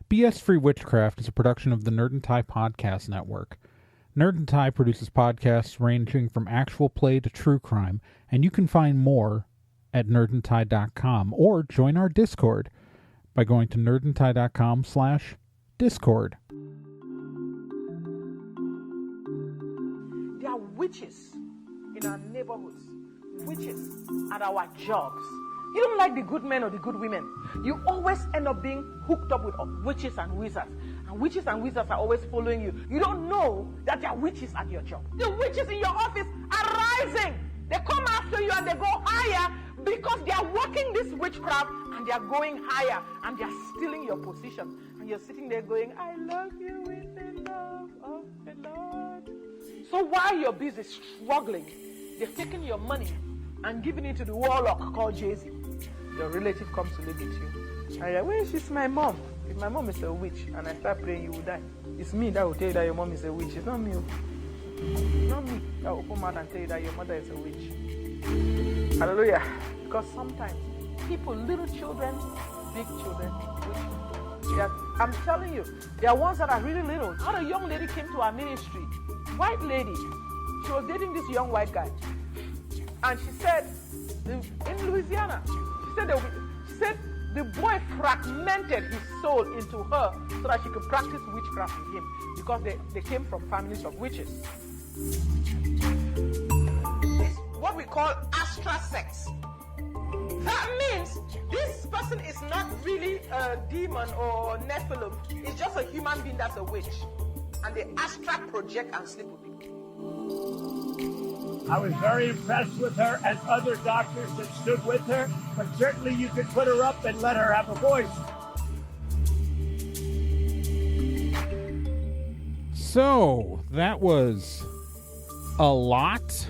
BS-Free Witchcraft is a production of the Nerd and Tie Podcast Network. Nerd and Tie produces podcasts ranging from actual play to true crime, and you can find more at nerdandtie.com or join our Discord by going to nerdandtie.com/Discord. There are witches in our neighborhoods, witches at our jobs. You don't like the good men or the good women. You always end up being hooked up with witches and wizards. And witches and wizards are always following you. You don't know that there are witches at your job. The witches in your office are rising. They come after you and they go higher because they are working this witchcraft and they are going higher and they are stealing your position. And you're sitting there going, I love you with the love of the Lord. So while you're busy struggling, they've taken your money and given it to the warlock called Jay-Z. Your relative comes to live with you. And you're like, well, she's my mom. If my mom is a witch and I start praying, you will die. It's me that will tell you that your mom is a witch. It's not me. It's not me that will open mouth and tell you that your mother is a witch. Hallelujah. Because sometimes people, little children, big children, witches. I'm telling you, there are ones that are really little. How a young lady came to our ministry, white lady. She was dating this young white guy. And she said, in Louisiana, she said the boy fragmented his soul into her so that she could practice witchcraft with him because they came from families of witches. It's what we call astral sex. That means this person is not really a demon or Nephilim. It's just a human being that's a witch. And they astral project and sleep with people. I was very impressed with her and other doctors that stood with her, but certainly you could put her up and let her have a voice. So, that was a lot.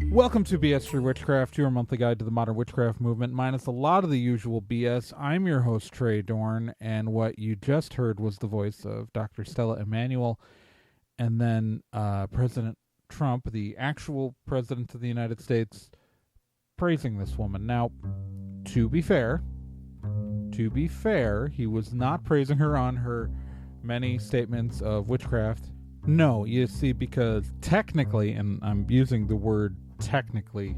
Welcome to BS-Free Witchcraft, your monthly guide to the modern witchcraft movement, minus a lot of the usual BS. I'm your host, Trey Dorn, and what you just heard was the voice of Dr. Stella Emanuel, and then President Trump, the actual president of the United States, praising this woman. Now, to be fair, he was not praising her on her many statements of witchcraft. No, you see, because technically, and I'm using the word technically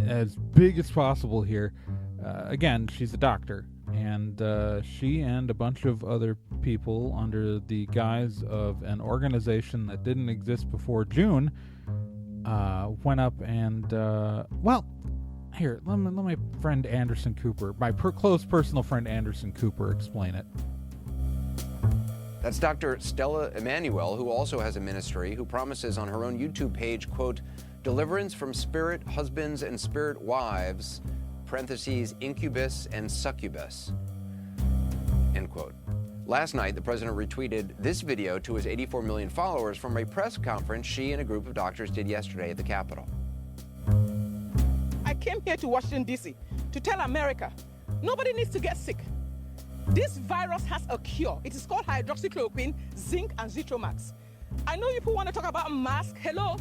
as big as possible here, again, she's a doctor, and she and a bunch of other people under the guise of an organization that didn't exist before June went up and well, here, let my friend Anderson Cooper, my close personal friend Anderson Cooper, explain it. That's Dr. Stella Emanuel, who also has a ministry, who promises on her own YouTube page, quote, deliverance from spirit husbands and spirit wives, parentheses, incubus and succubus, end quote. Last night, the president retweeted this video to his 84 million followers from a press conference she and a group of doctors did yesterday at the Capitol. I came here to Washington, D.C. to tell America, nobody needs to get sick. This virus has a cure. It is called hydroxychloroquine, zinc, and Zithromax. I know people want to talk about mask. Hello?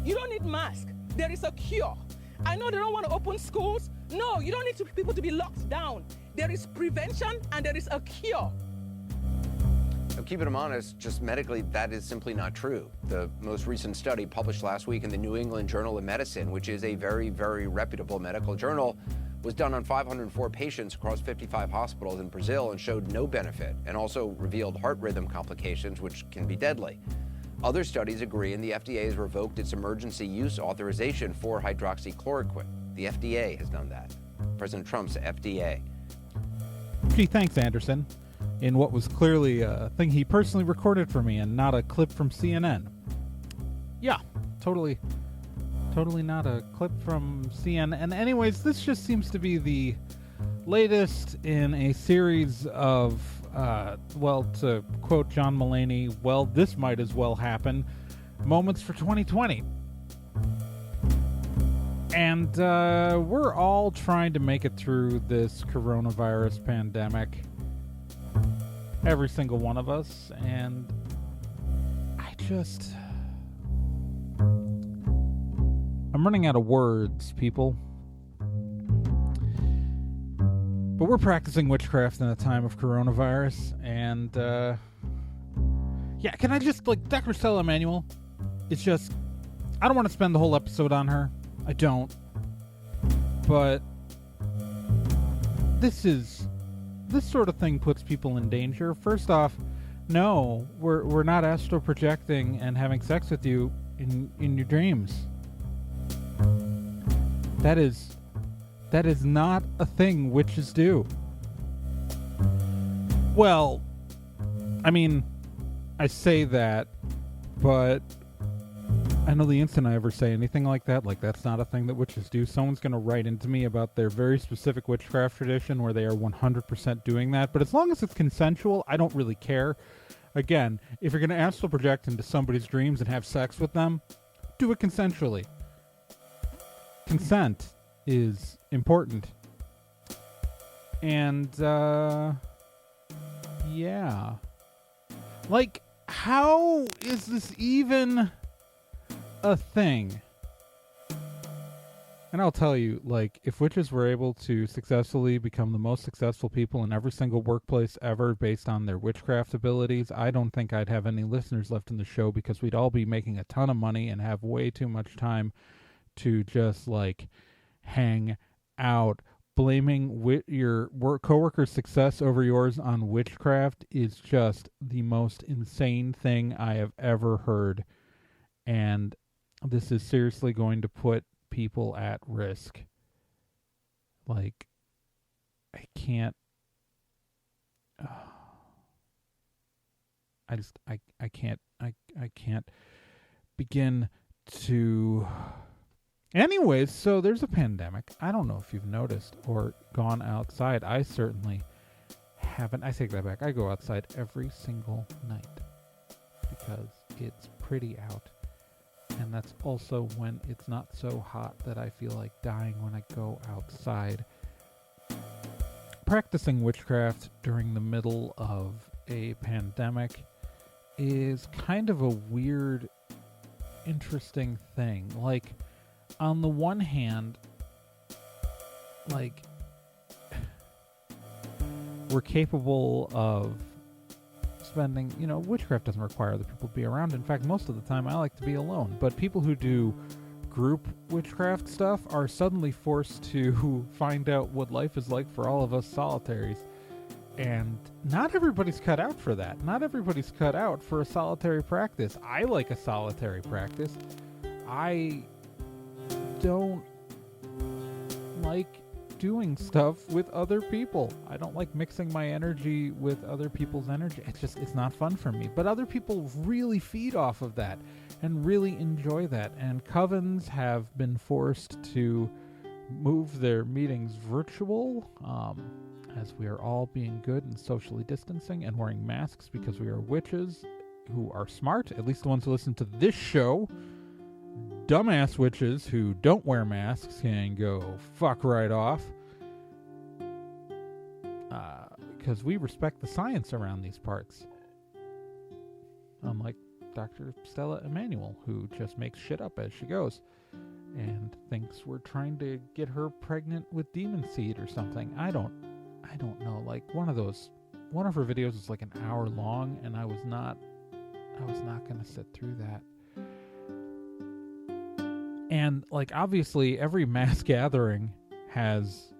You don't need mask. There is a cure. I know they don't want to open schools. No, you don't need people to be locked down. There is prevention and there is a cure. Now, keeping them honest, just medically, that is simply not true. The most recent study published last week in the New England Journal of Medicine, which is a very, very reputable medical journal, was done on 504 patients across 55 hospitals in Brazil and showed no benefit, and also revealed heart rhythm complications, which can be deadly. Other studies agree, and the FDA has revoked its emergency use authorization for hydroxychloroquine. The FDA has done that. President Trump's FDA. Gee, thanks, Anderson. In what was clearly a thing he personally recorded for me and not a clip from CNN. Yeah, totally not a clip from CNN. Anyways, this just seems to be the latest in a series of, well, to quote John Mulaney, well, this might as well happen, moments for 2020. And we're all trying to make it through this coronavirus pandemic. Every single one of us. And I'm running out of words, people. But we're practicing witchcraft in a time of coronavirus, and yeah, can I just, like, Dr. Stella Emanuel, it's just, I don't want to spend the whole episode on her. I don't. But this sort of thing puts people in danger. First off, no, we're not astral projecting and having sex with you in your dreams. That is not a thing witches do. Well, I mean, I say that, but I know the instant I ever say anything like that, like that's not a thing that witches do, someone's going to write into me about their very specific witchcraft tradition where they are 100% doing that. But as long as it's consensual, I don't really care. Again, if you're going to astral project into somebody's dreams and have sex with them, do it consensually. Consent is important. And, yeah. Like, how is this even a thing? And I'll tell you, like, if witches were able to successfully become the most successful people in every single workplace ever based on their witchcraft abilities, I don't think I'd have any listeners left in the show, because we'd all be making a ton of money and have way too much time to just, like, hang out. Blaming your coworker's success over yours on witchcraft is just the most insane thing I have ever heard. And this is seriously going to put people at risk. Like, I can't. I can't begin to. Anyways, so there's a pandemic. I don't know if you've noticed or gone outside. I certainly haven't. I take that back. I go outside every single night because it's pretty out. And that's also when it's not so hot that I feel like dying when I go outside. Practicing witchcraft during the middle of a pandemic is kind of a weird, interesting thing. Like, on the one hand, like, we're capable of spending, witchcraft doesn't require other people to be around. In fact, most of the time I like to be alone. But people who do group witchcraft stuff are suddenly forced to find out what life is like for all of us solitaries. And not everybody's cut out for that. Not everybody's cut out for a solitary practice. I like a solitary practice. I don't like doing stuff with other people. I don't like mixing my energy with other people's energy. It's not fun for me. But other people really feed off of that and really enjoy that. And covens have been forced to move their meetings virtual, as we are all being good and socially distancing and wearing masks because we are witches who are smart, at least the ones who listen to this show. Dumbass witches who don't wear masks can go fuck right off. Because we respect the science around these parts. Unlike Dr. Stella Emanuel, who just makes shit up as she goes and thinks we're trying to get her pregnant with demon seed or something. I don't know. Like, one of her videos is like an hour long, and I was not going to sit through that. And, like, obviously every mass gathering has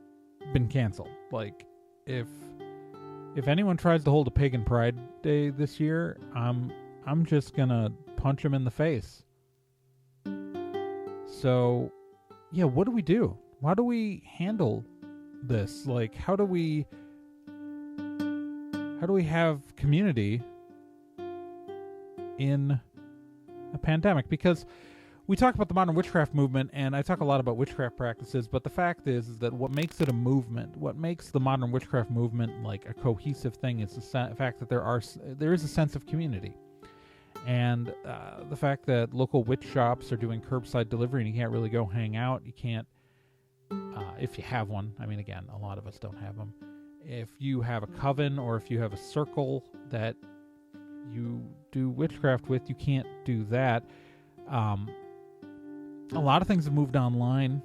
been canceled. Like, if anyone tries to hold a pagan pride day this year, I'm just gonna punch him in the face. So, yeah, what do we do? How do we handle this? Like, how do we have community in a pandemic? Because we talk about the modern witchcraft movement, and I talk a lot about witchcraft practices, but the fact is that what makes it a movement, what makes the modern witchcraft movement like a cohesive thing, is the fact that there is a sense of community. And the fact that local witch shops are doing curbside delivery and you can't really go hang out. You can't, if you have one. I mean, again, a lot of us don't have them. If you have a coven or if you have a circle that you do witchcraft with, you can't do that. A lot of things have moved online.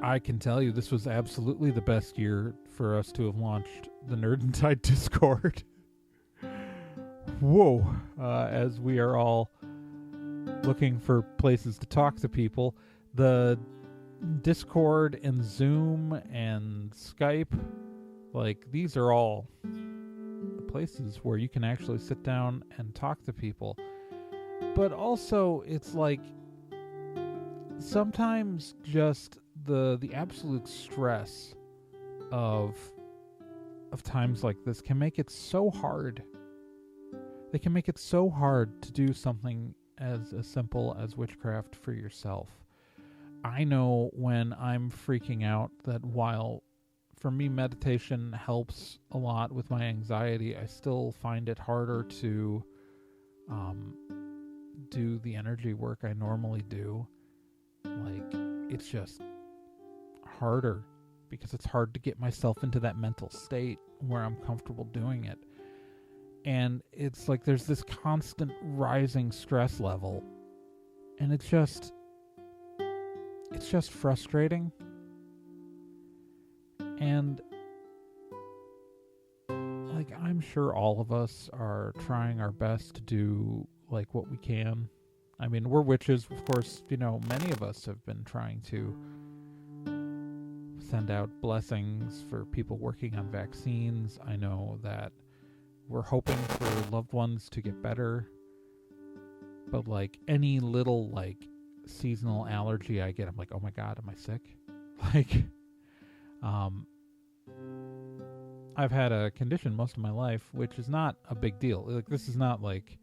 I can tell you this was absolutely the best year for us to have launched the Nerd and Tide Discord. Whoa. As we are all looking for places to talk to people. The Discord and Zoom and Skype, like, these are all the places where you can actually sit down and talk to people. But also, it's like, sometimes just the absolute stress of times like this can make it so hard. They can make it so hard to do something as simple as witchcraft for yourself. I know when I'm freaking out that while for me meditation helps a lot with my anxiety, I still find it harder to do the energy work I normally do. Like, it's just harder because it's hard to get myself into that mental state where I'm comfortable doing it. And it's like there's this constant rising stress level, and it's just frustrating. And like, I'm sure all of us are trying our best to do like what we can. I mean, we're witches, of course, you know, many of us have been trying to send out blessings for people working on vaccines. I know that we're hoping for loved ones to get better. But like any little like seasonal allergy I get, I'm like, oh my God, am I sick? Like, I've had a condition most of my life, which is not a big deal. Like, this is not like,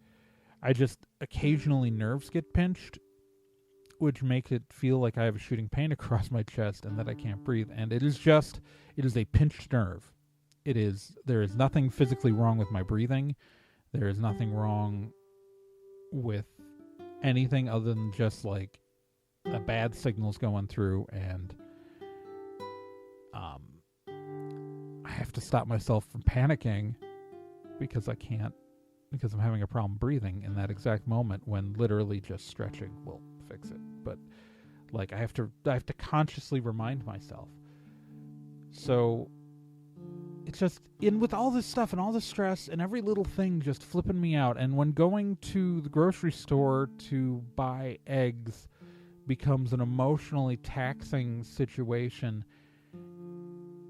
I just occasionally nerves get pinched, which makes it feel like I have a shooting pain across my chest and that I can't breathe. And it is a pinched nerve. There is nothing physically wrong with my breathing. There is nothing wrong with anything other than just like a bad signal's going through, and I have to stop myself from panicking because I'm having a problem breathing in that exact moment when literally just stretching will fix it. But like, I have to consciously remind myself. So it's just, in with all this stuff and all this stress and every little thing just flipping me out, and when going to the grocery store to buy eggs becomes an emotionally taxing situation,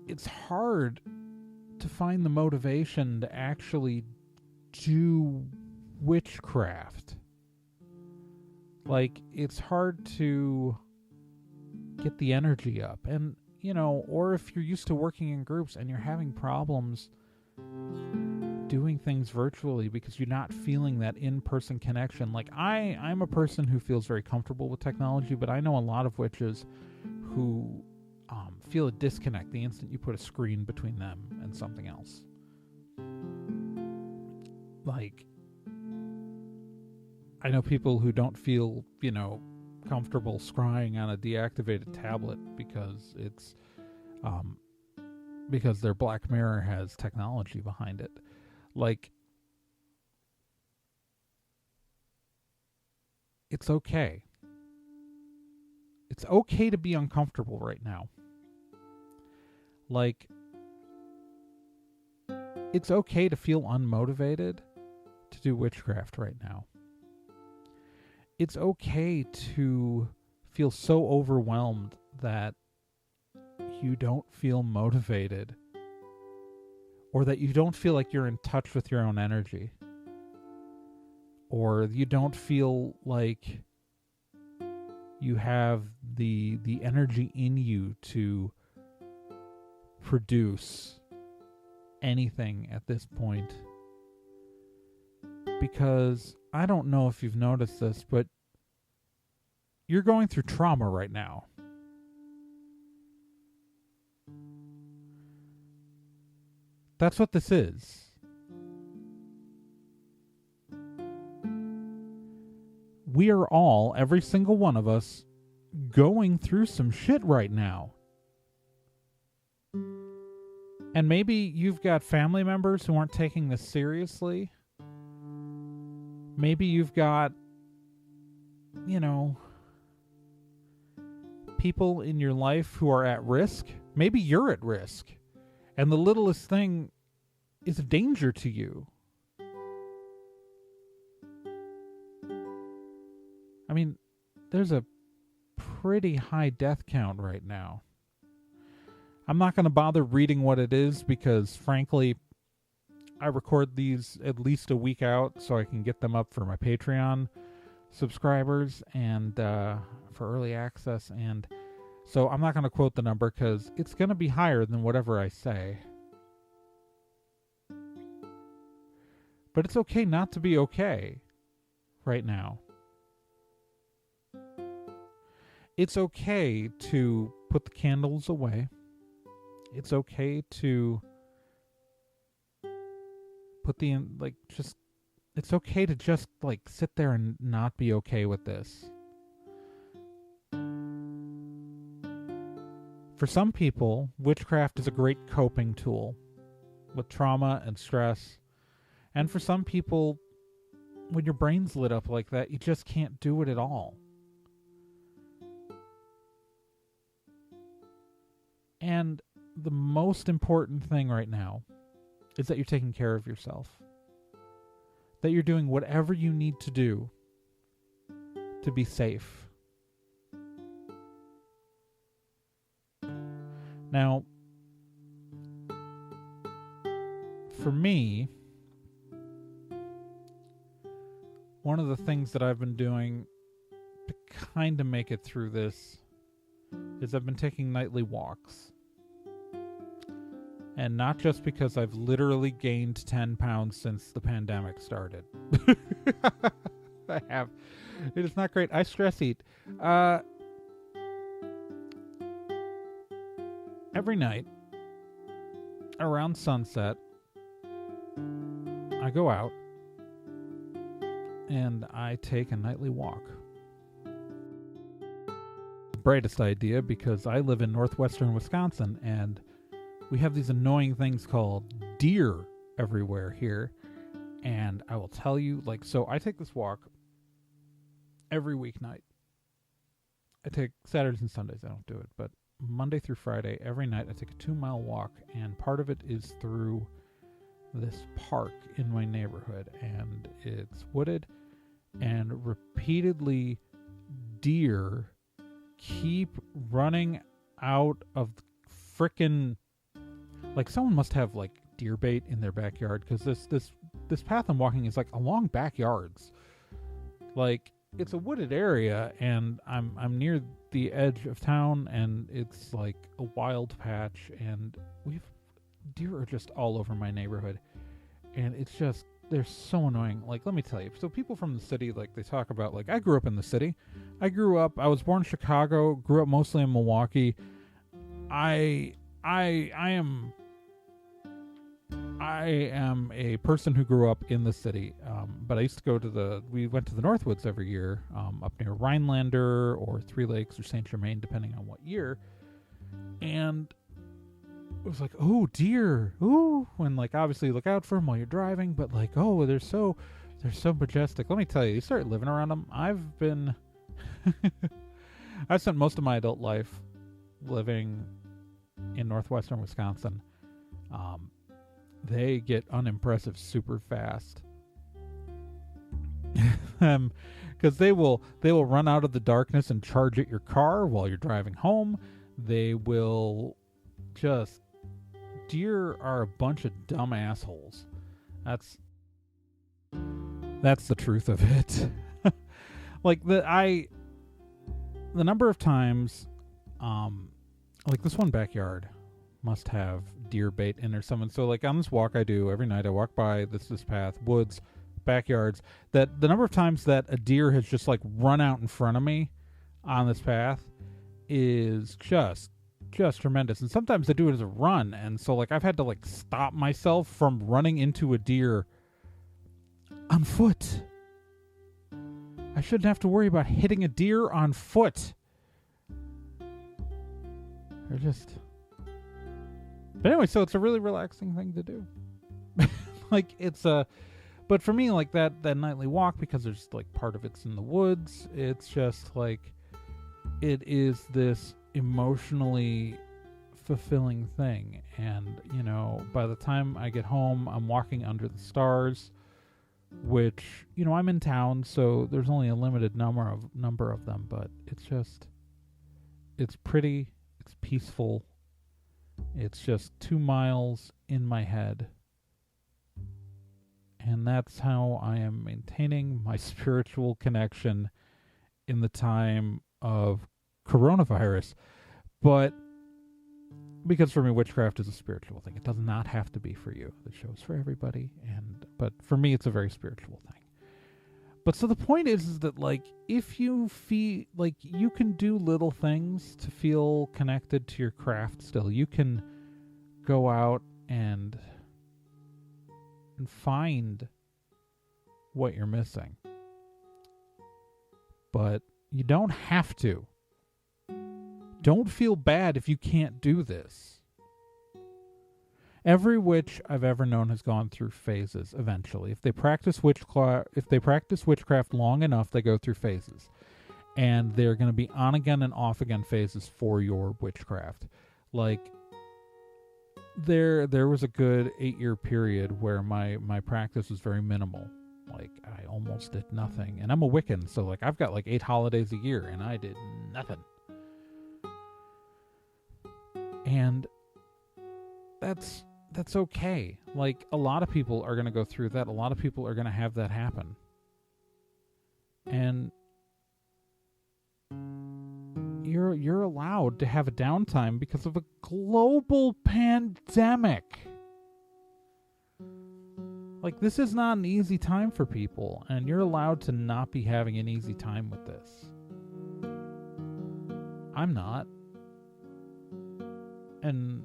it's hard to find the motivation to actually do witchcraft. Like, it's hard to get the energy up. And, you know, or if you're used to working in groups and you're having problems doing things virtually because you're not feeling that in-person connection. Like, I'm a person who feels very comfortable with technology, but I know a lot of witches who feel a disconnect the instant you put a screen between them and something else. Like, I know people who don't feel, you know, comfortable scrying on a deactivated tablet because it's because their Black Mirror has technology behind it. Like, it's okay. It's okay to be uncomfortable right now. Like, it's okay to feel unmotivated to do witchcraft right now. It's okay to feel so overwhelmed that you don't feel motivated, or that you don't feel like you're in touch with your own energy, or you don't feel like you have the energy in you to produce anything at this point. Because I don't know if you've noticed this, but you're going through trauma right now. That's what this is. We are all, every single one of us, going through some shit right now. And maybe you've got family members who aren't taking this seriously. Maybe you've got, you know, people in your life who are at risk. Maybe you're at risk, and the littlest thing is a danger to you. I mean, there's a pretty high death count right now. I'm not going to bother reading what it is because, frankly, I record these at least a week out so I can get them up for my Patreon subscribers and for early access. And so I'm not going to quote the number because it's going to be higher than whatever I say. But it's okay not to be okay right now. It's okay to put the candles away. It's okay to put it's okay to just sit there and not be okay with this. For some people, witchcraft is a great coping tool with trauma and stress. And for some people, when your brain's lit up like that, you just can't do it at all. And the most important thing right now is that you're taking care of yourself. That you're doing whatever you need to do to be safe. Now, for me, one of the things that I've been doing to kind of make it through this is I've been taking nightly walks. And not just because I've literally gained 10 pounds since the pandemic started. I have. It is not great. I stress eat. Every night, around sunset, I go out and I take a nightly walk. The brightest idea because I live in northwestern Wisconsin and we have these annoying things called deer everywhere here. And I will tell you, so I take this walk every weeknight. I take Saturdays and Sundays, I don't do it, but Monday through Friday, every night I take a 2-mile walk, and part of it is through this park in my neighborhood, and it's wooded, and repeatedly deer keep running out of frickin', someone must have deer bait in their backyard, because this path I'm walking is along backyards. It's a wooded area, and I'm near the edge of town, and it's a wild patch, and deer are just all over my neighborhood, and it's just, they're so annoying. Let me tell you, so people from the city, they talk about, I grew up in the city. I was born in Chicago, grew up mostly in Milwaukee. I am a person who grew up in the city, but I used to we went to the Northwoods every year, up near Rhinelander or Three Lakes or Saint Germain, depending on what year. And it was oh, deer, ooh, when obviously look out for them while you're driving, but oh, they're so majestic. Let me tell you, you start living around them. I've spent most of my adult life living in northwestern Wisconsin. They get unimpressive super fast. Because they will run out of the darkness and charge at your car while you're driving home. They will deer are a bunch of dumb assholes. That's the truth of it. The number of times, this one backyard must have deer bait in or something. So on this walk I do every night, I walk by this path, woods, backyards, that the number of times that a deer has just run out in front of me on this path is just tremendous. And sometimes they do it as a run, and so I've had to stop myself from running into a deer on foot. I shouldn't have to worry about hitting a deer on foot. They're just... But anyway, so it's a really relaxing thing to do. But for me, that nightly walk, because there's part of it's in the woods, it's just it is this emotionally fulfilling thing. And, by the time I get home, I'm walking under the stars, which, I'm in town, so there's only a limited number of them, but it's pretty, it's peaceful. It's just 2 miles in my head. And that's how I am maintaining my spiritual connection in the time of coronavirus. But because for me, witchcraft is a spiritual thing. It does not have to be for you. The show's for everybody, but for me, it's a very spiritual thing. But so the point is that, like, if you feel like you can do little things to feel connected to your craft still, you can go out and find what you're missing. But you don't have to. Don't feel bad if you can't do this. Every witch I've ever known has gone through phases eventually. If they practice witchcraft long enough, they go through phases. And they're going to be on again and off again phases for your witchcraft. Like, there was a good 8-year period where my practice was very minimal. Like, I almost did nothing. And I'm a Wiccan, so like I've got like 8 holidays a year, and I did nothing. And that's okay. Like, a lot of people are going to go through that. A lot of people are going to have that happen. And you're allowed to have a downtime because of a global pandemic. Like, this is not an easy time for people, and you're allowed to not be having an easy time with this. I'm not. And,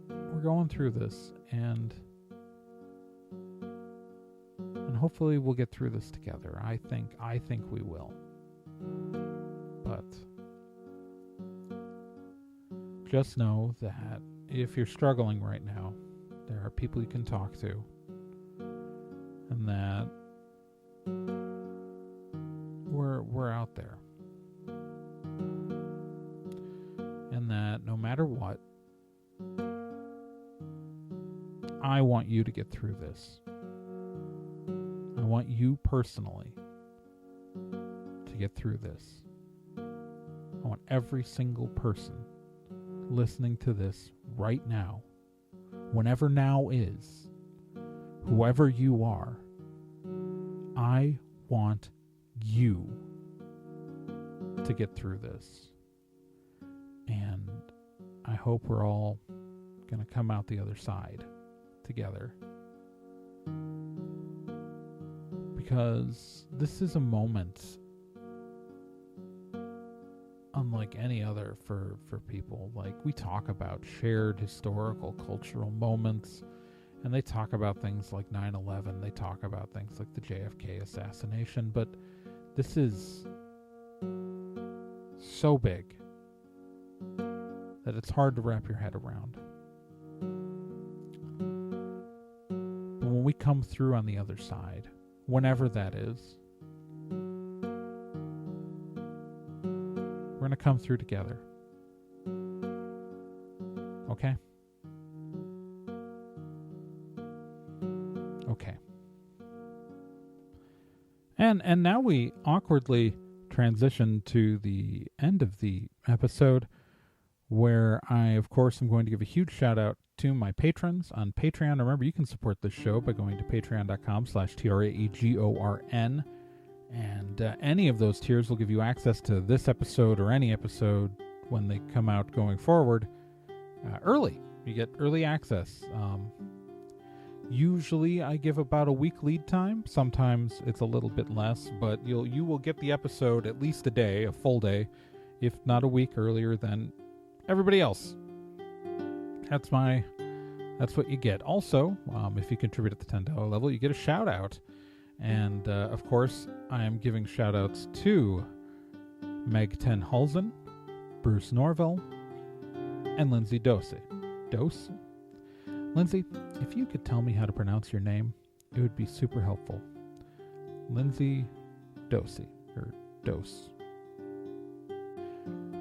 we're going through this, and hopefully we'll get through this together. I think we will. But just know that if you're struggling right now, there are people you can talk to, and that we're out there. And that no matter what, I want you to get through this. I want you personally to get through this. I want every single person listening to this right now, whenever now is, whoever you are, I want you to get through this. And I hope we're all going to come out the other side together. Because this is a moment unlike any other for people. Like, we talk about shared historical, cultural moments, and they talk about things like 9/11. They talk about things like the JFK assassination, but this is so big that it's hard to wrap your head around. But when we come through on the other side, whenever that is, we're going to come through together. Okay? Okay. And now we awkwardly transition to the end of the episode, where I, of course, am going to give a huge shout out to my patrons on Patreon. Remember, you can support this show by going to patreon.com/TRAEGORN. And any of those tiers will give you access to this episode or any episode when they come out going forward early. You get early access. Usually I give about a week lead time. Sometimes it's a little bit less, but you will get the episode at least a day, a full day, if not a week earlier than everybody else. That's what you get. Also, if you contribute at the $10 level, you get a shout out. And of course, I am giving shout outs to Meg Ten Hulsen, Bruce Norville, and Lindsay Dose. Lindsay, if you could tell me how to pronounce your name, it would be super helpful. Lindsay Dose, or dose.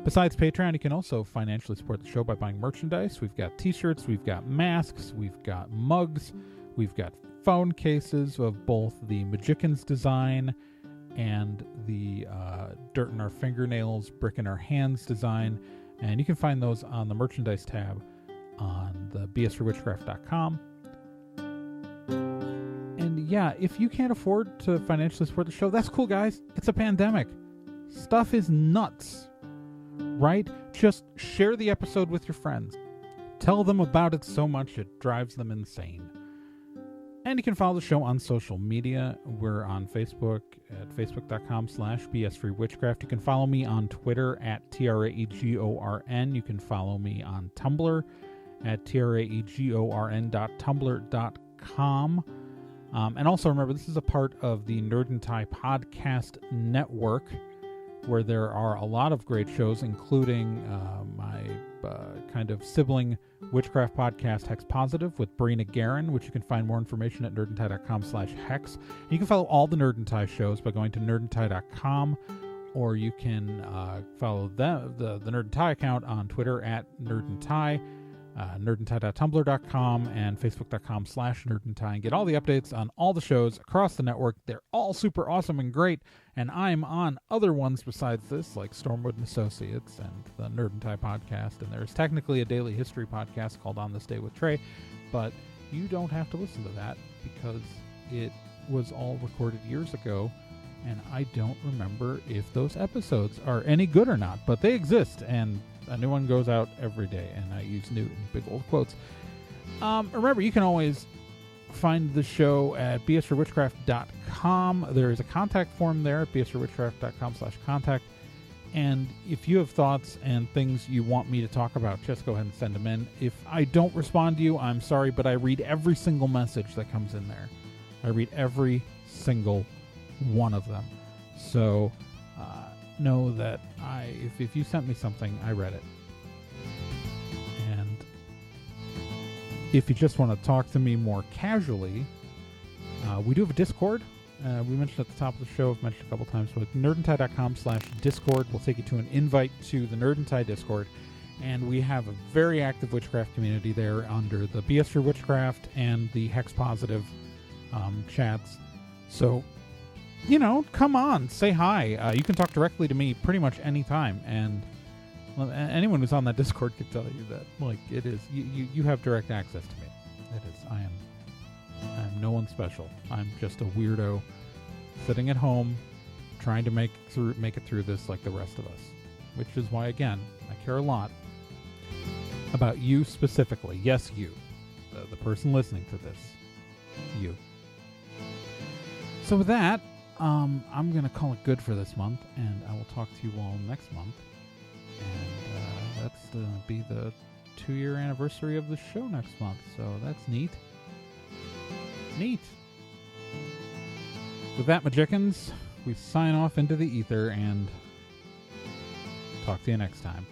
Besides Patreon, you can also financially support the show by buying merchandise. We've got t-shirts, we've got masks, we've got mugs, we've got phone cases of both the Magician's design and the Dirt in Our Fingernails, Brick in Our Hands design. And you can find those on the merchandise tab on the bsforwitchcraft.com. And yeah, if you can't afford to financially support the show, that's cool, guys. It's a pandemic. Stuff is nuts. Right? Just share the episode with your friends. Tell them about it so much it drives them insane. And you can follow the show on social media. We're on Facebook at facebook.com/bsfreewitchcraft. You can follow me on Twitter at TRAEGORN. You can follow me on Tumblr at TRAEGORN.tumblr.com. And also remember, this is a part of the Nerd and Tie podcast network, where there are a lot of great shows, including my kind of sibling witchcraft podcast, Hex Positive, with Brina Guerin, which you can find more information at nerdandtie.com/hex. You can follow all the Nerd and Tie shows by going to nerdandtie.com, or you can follow the Nerd and Tie account on Twitter at Nerd and Tie, nerdandtie.tumblr.com, and facebook.com/nerdandtie, and get all the updates on all the shows across the network. They're all super awesome and great, and I'm on other ones besides this, like Stormwood and Associates and the Nerd and Tie podcast, and there's technically a daily history podcast called On This Day with Trey, but you don't have to listen to that because it was all recorded years ago, and I don't remember if those episodes are any good or not, but they exist, and a new one goes out every day, and I use new in big old quotes. Remember, you can always find the show at bsforwitchcraft.com. There is a contact form there at bsforwitchcraft.com/contact. And if you have thoughts and things you want me to talk about, just go ahead and send them in. If I don't respond to you, I'm sorry, but I read every single message that comes in there. I read every single one of them. So know that if you sent me something, I read it. And if you just want to talk to me more casually, we do have a Discord. We mentioned at the top of the show, I've mentioned a couple times, but nerdandtie.com/Discord will take you to an invite to the Nerd and Tie Discord. And we have a very active witchcraft community there under the BS for Witchcraft and the Hex Positive chats. So, come on, say hi. You can talk directly to me pretty much anytime, and anyone who's on that Discord can tell you that. It is you have direct access to me. It is. I am no one special. I'm just a weirdo sitting at home trying to make it through this like the rest of us. Which is why, again, I care a lot about you specifically. Yes, you, the person listening to this, you. So with that, I'm going to call it good for this month, and I will talk to you all next month. And that's going to be the 2-year anniversary of the show next month, so that's neat. Neat. With that, Magicians, we sign off into the ether and talk to you next time.